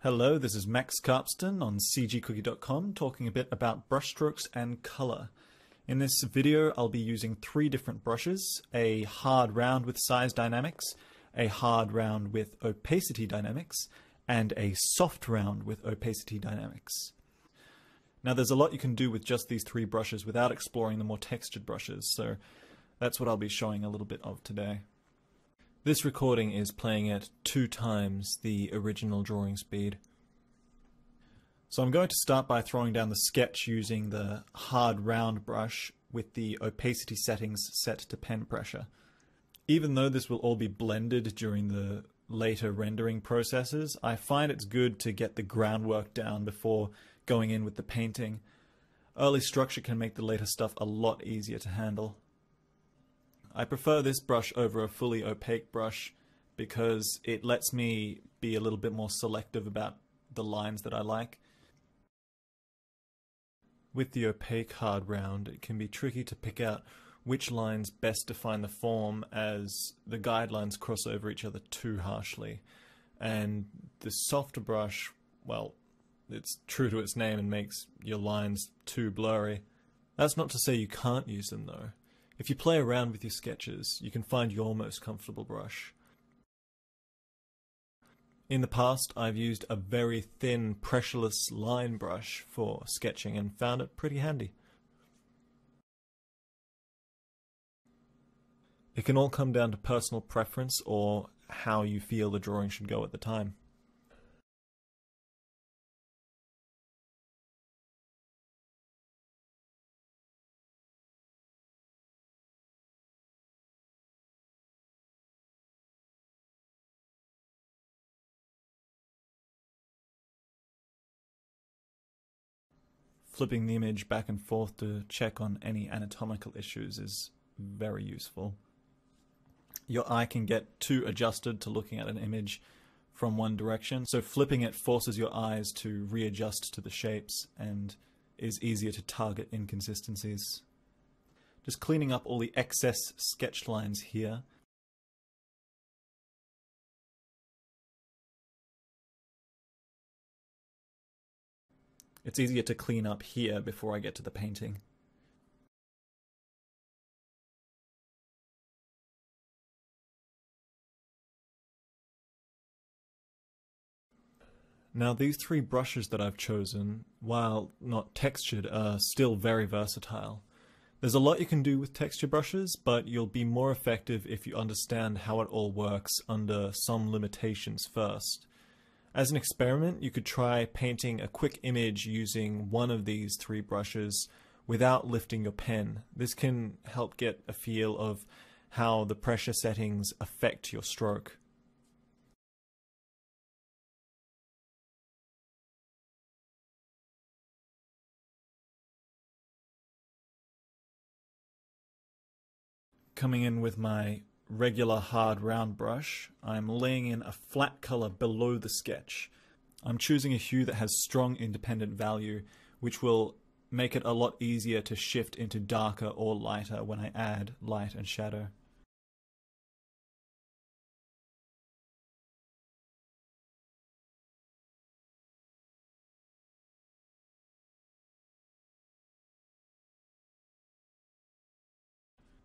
Hello, this is Max Carpston on cgcookie.com talking a bit about brushstrokes and color. In this video I'll be using three different brushes: a hard round with size dynamics, a hard round with opacity dynamics, and a soft round with opacity dynamics. Now there's a lot you can do with just these three brushes without exploring the more textured brushes, so that's what I'll be showing a little bit of today. This recording is playing at 2 times the original drawing speed. So I'm going to start by throwing down the sketch using the hard round brush with the opacity settings set to pen pressure. Even though this will all be blended during the later rendering processes, I find it's good to get the groundwork down before going in with the painting. Early structure can make the later stuff a lot easier to handle. I prefer this brush over a fully opaque brush because it lets me be a little bit more selective about the lines that I like. With the opaque hard round, it can be tricky to pick out which lines best define the form, as the guidelines cross over each other too harshly. And the softer brush, well, it's true to its name and makes your lines too blurry. That's not to say you can't use them though. If you play around with your sketches, you can find your most comfortable brush. In the past, I've used a very thin, pressureless line brush for sketching and found it pretty handy. It can all come down to personal preference or how you feel the drawing should go at the time. Flipping the image back and forth to check on any anatomical issues is very useful. Your eye can get too adjusted to looking at an image from one direction, so flipping it forces your eyes to readjust to the shapes and is easier to target inconsistencies. Just cleaning up all the excess sketch lines here. It's easier to clean up here before I get to the painting. Now these three brushes that I've chosen, while not textured, are still very versatile. There's a lot you can do with texture brushes, but you'll be more effective if you understand how it all works under some limitations first. As an experiment, you could try painting a quick image using one of these three brushes without lifting your pen. This can help get a feel of how the pressure settings affect your stroke. Coming in with my regular hard round brush, I'm laying in a flat color below the sketch. I'm choosing a hue that has strong independent value, which will make it a lot easier to shift into darker or lighter when I add light and shadow.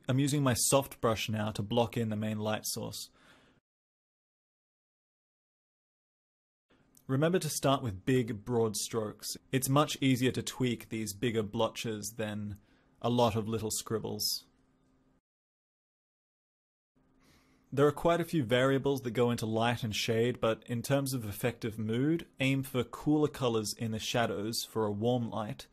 I'm using my soft brush now to block in the main light source. Remember to start with big, broad strokes. It's much easier to tweak these bigger blotches than a lot of little scribbles. There are quite a few variables that go into light and shade, but in terms of effective mood, aim for cooler colors in the shadows for a warm light,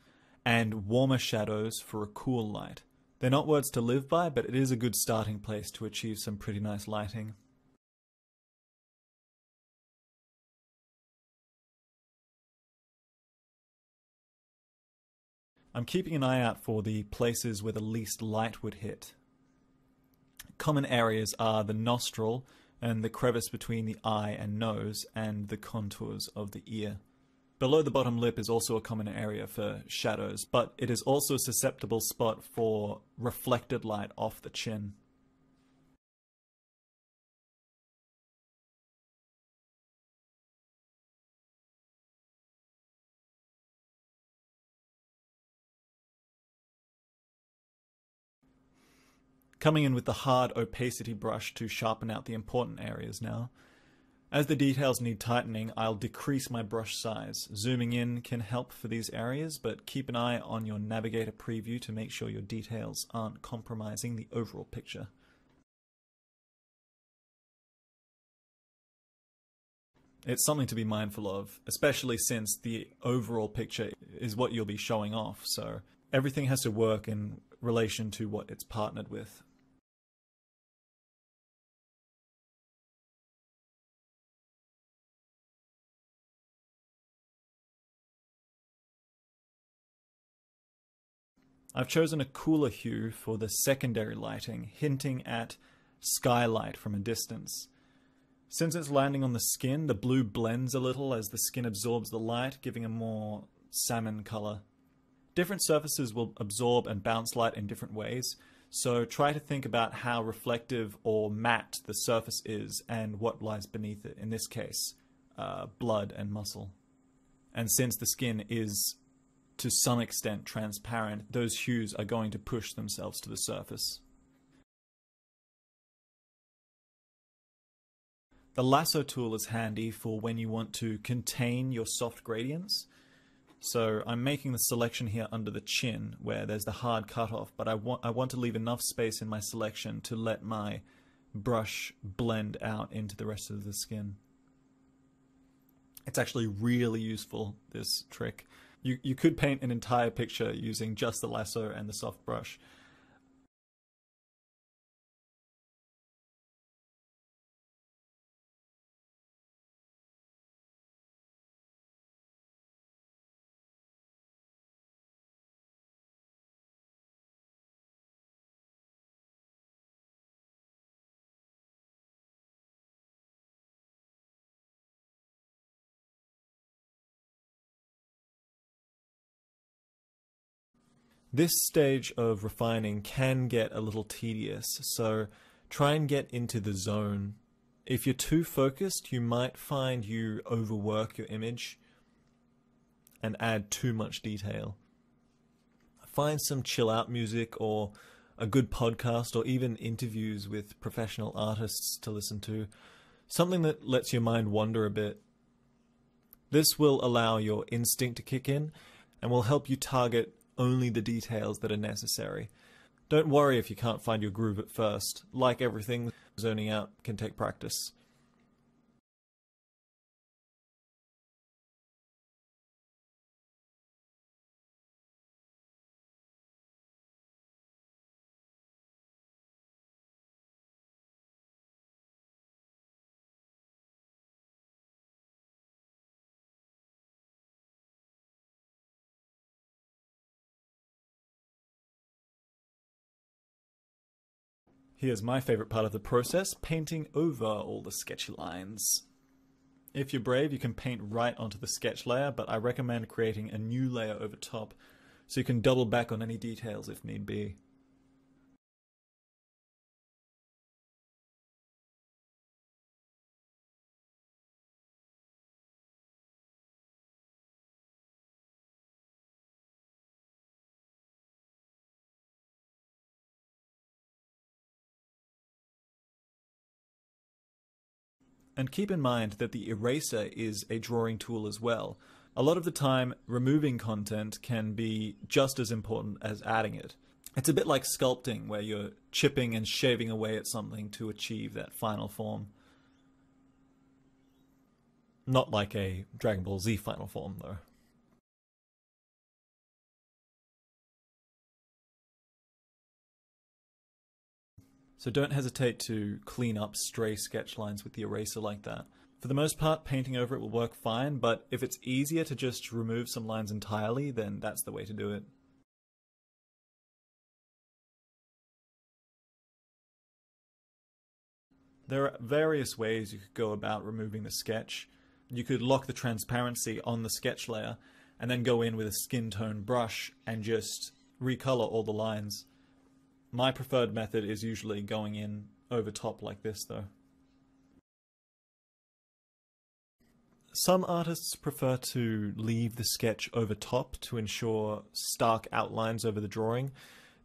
and warmer shadows for a cool light. They're not words to live by, but it is a good starting place to achieve some pretty nice lighting. I'm keeping an eye out for the places where the least light would hit. Common areas are the nostril and the crevice between the eye and nose, and the contours of the ear. Below the bottom lip is also a common area for shadows, but it is also a susceptible spot for reflected light off the chin. Coming in with the hard opacity brush to sharpen out the important areas now. As the details need tightening, I'll decrease my brush size. Zooming in can help for these areas, but keep an eye on your Navigator preview to make sure your details aren't compromising the overall picture. It's something to be mindful of, especially since the overall picture is what you'll be showing off, so everything has to work in relation to what it's partnered with. I've chosen a cooler hue for the secondary lighting, hinting at skylight from a distance. Since it's landing on the skin, the blue blends a little as the skin absorbs the light, giving a more salmon color. Different surfaces will absorb and bounce light in different ways, so try to think about how reflective or matte the surface is and what lies beneath it, in this case, blood and muscle. And since the skin is to some extent transparent, those hues are going to push themselves to the surface. The lasso tool is handy for when you want to contain your soft gradients. So I'm making the selection here under the chin where there's the hard cutoff, but I want to leave enough space in my selection to let my brush blend out into the rest of the skin. It's actually really useful, this trick. You could paint an entire picture using just the lasso and the soft brush. This stage of refining can get a little tedious, so try and get into the zone. If you're too focused, you might find you overwork your image and add too much detail. Find some chill out music or a good podcast or even interviews with professional artists to listen to. Something that lets your mind wander a bit. This will allow your instinct to kick in and will help you target only the details that are necessary. Don't worry if you can't find your groove at first. Like everything, zoning out can take practice. Here's my favorite part of the process, painting over all the sketchy lines. If you're brave, you can paint right onto the sketch layer, but I recommend creating a new layer over top so you can double back on any details if need be. And keep in mind that the eraser is a drawing tool as well. A lot of the time, removing content can be just as important as adding it. It's a bit like sculpting, where you're chipping and shaving away at something to achieve that final form. Not like a Dragon Ball Z final form, though. So don't hesitate to clean up stray sketch lines with the eraser like that. For the most part, painting over it will work fine, but if it's easier to just remove some lines entirely, then that's the way to do it. There are various ways you could go about removing the sketch. You could lock the transparency on the sketch layer, and then go in with a skin tone brush and just recolor all the lines. My preferred method is usually going in over top like this, though. Some artists prefer to leave the sketch over top to ensure stark outlines over the drawing.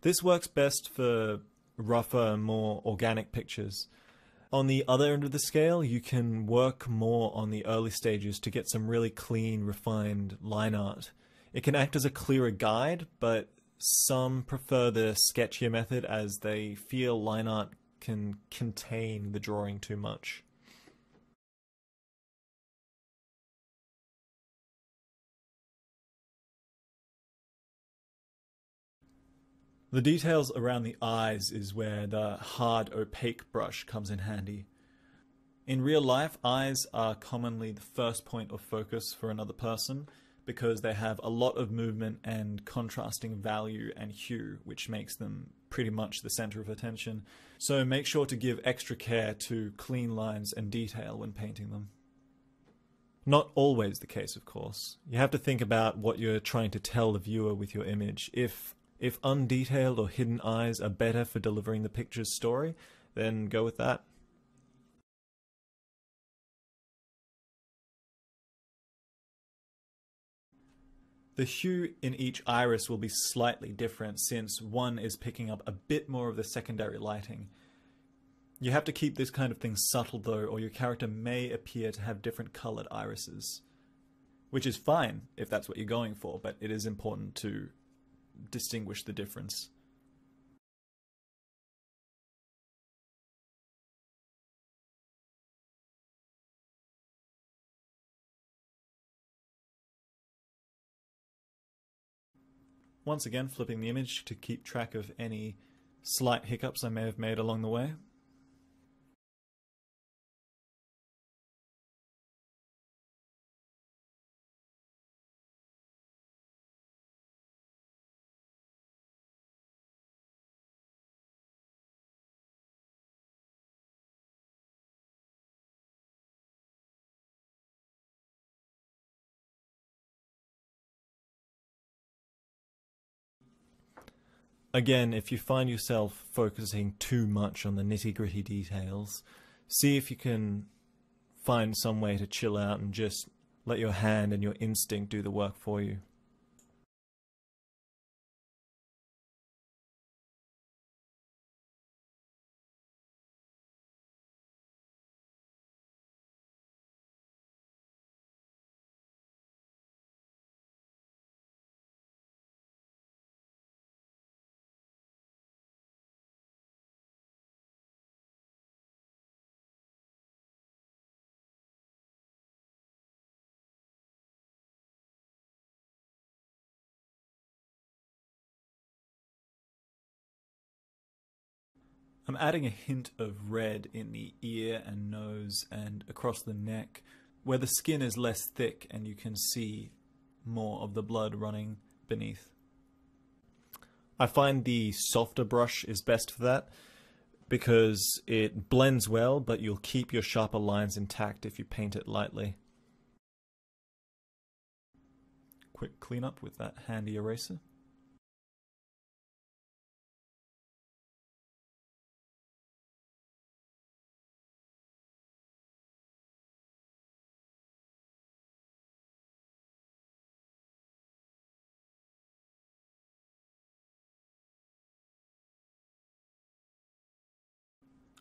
This works best for rougher, more organic pictures. On the other end of the scale, you can work more on the early stages to get some really clean, refined line art. It can act as a clearer guide, but some prefer the sketchier method as they feel line art can contain the drawing too much. The details around the eyes is where the hard, opaque brush comes in handy. In real life, eyes are commonly the first point of focus for another person because they have a lot of movement and contrasting value and hue, which makes them pretty much the center of attention. So make sure to give extra care to clean lines and detail when painting them. Not always the case, of course. You have to think about what you're trying to tell the viewer with your image. If undetailed or hidden eyes are better for delivering the picture's story, then go with that. The hue in each iris will be slightly different since one is picking up a bit more of the secondary lighting. You have to keep this kind of thing subtle though, or your character may appear to have different colored irises. Which is fine if that's what you're going for, but it is important to distinguish the difference. Once again, flipping the image to keep track of any slight hiccups I may have made along the way. Again, if you find yourself focusing too much on the nitty-gritty details, see if you can find some way to chill out and just let your hand and your instinct do the work for you. I'm adding a hint of red in the ear and nose and across the neck, where the skin is less thick and you can see more of the blood running beneath. I find the softer brush is best for that because it blends well, but you'll keep your sharper lines intact if you paint it lightly. Quick cleanup with that handy eraser.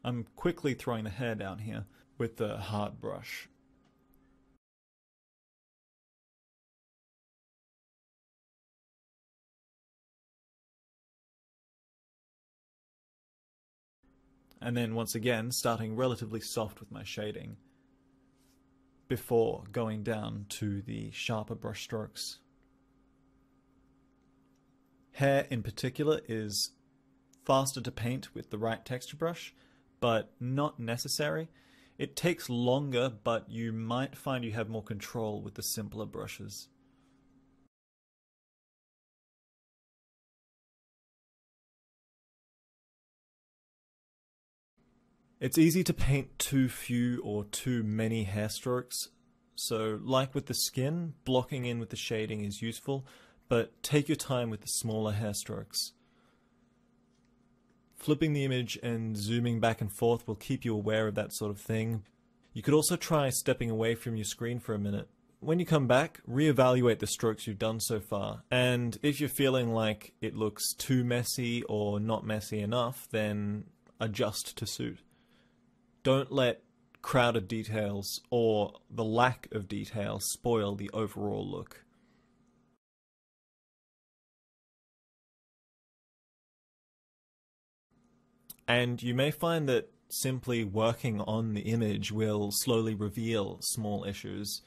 I'm quickly throwing the hair down here with the hard brush. And then once again, starting relatively soft with my shading before going down to the sharper brush strokes. Hair in particular is faster to paint with the right texture brush, but not necessary. It takes longer, but you might find you have more control with the simpler brushes. It's easy to paint too few or too many hair strokes, so like with the skin, blocking in with the shading is useful, but take your time with the smaller hair strokes. Flipping the image and zooming back and forth will keep you aware of that sort of thing. You could also try stepping away from your screen for a minute when you come back, reevaluate the strokes you've done so far, and if you're feeling like it looks too messy or not messy enough, then adjust to suit. Don't let crowded details or the lack of detail spoil the overall look. And you may find that simply working on the image will slowly reveal small issues.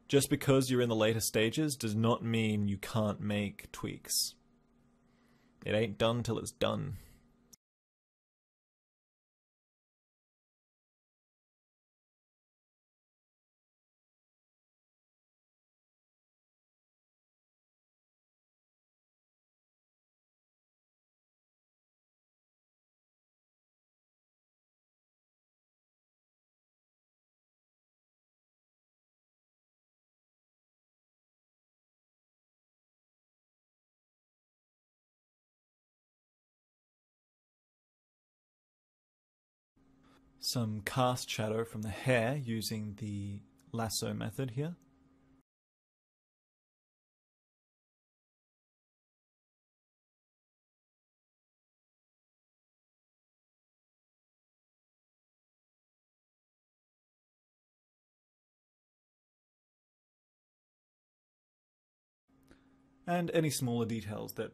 Just because you're in the later stages does not mean you can't make tweaks. It ain't done till it's done. Some cast shadow from the hair using the lasso method here. And any smaller details that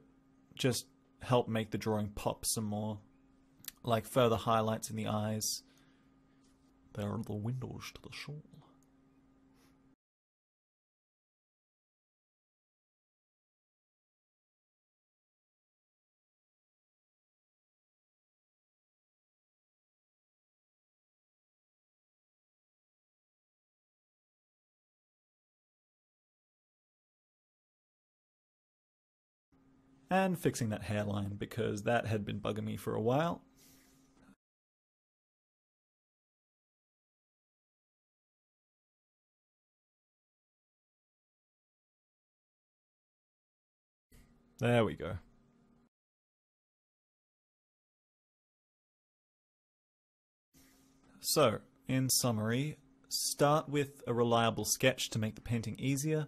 just help make the drawing pop some more, like further highlights in the eyes. There are the windows to the soul. And fixing that hairline, because that had been bugging me for a while. There we go. So, in summary, start with a reliable sketch to make the painting easier.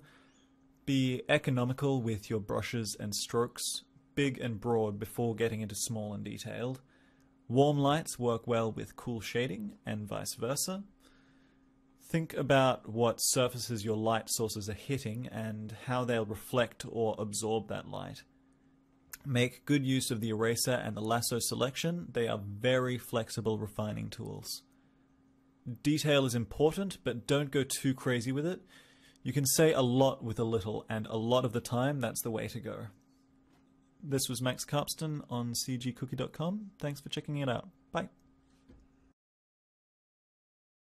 Be economical with your brushes and strokes, big and broad before getting into small and detailed. Warm lights work well with cool shading, and vice versa. Think about what surfaces your light sources are hitting and how they'll reflect or absorb that light. Make good use of the eraser and the lasso selection. They are very flexible refining tools. Detail is important, but don't go too crazy with it. You can say a lot with a little, and a lot of the time that's the way to go. This was Max Karpsten on cgcookie.com. Thanks for checking it out. Bye.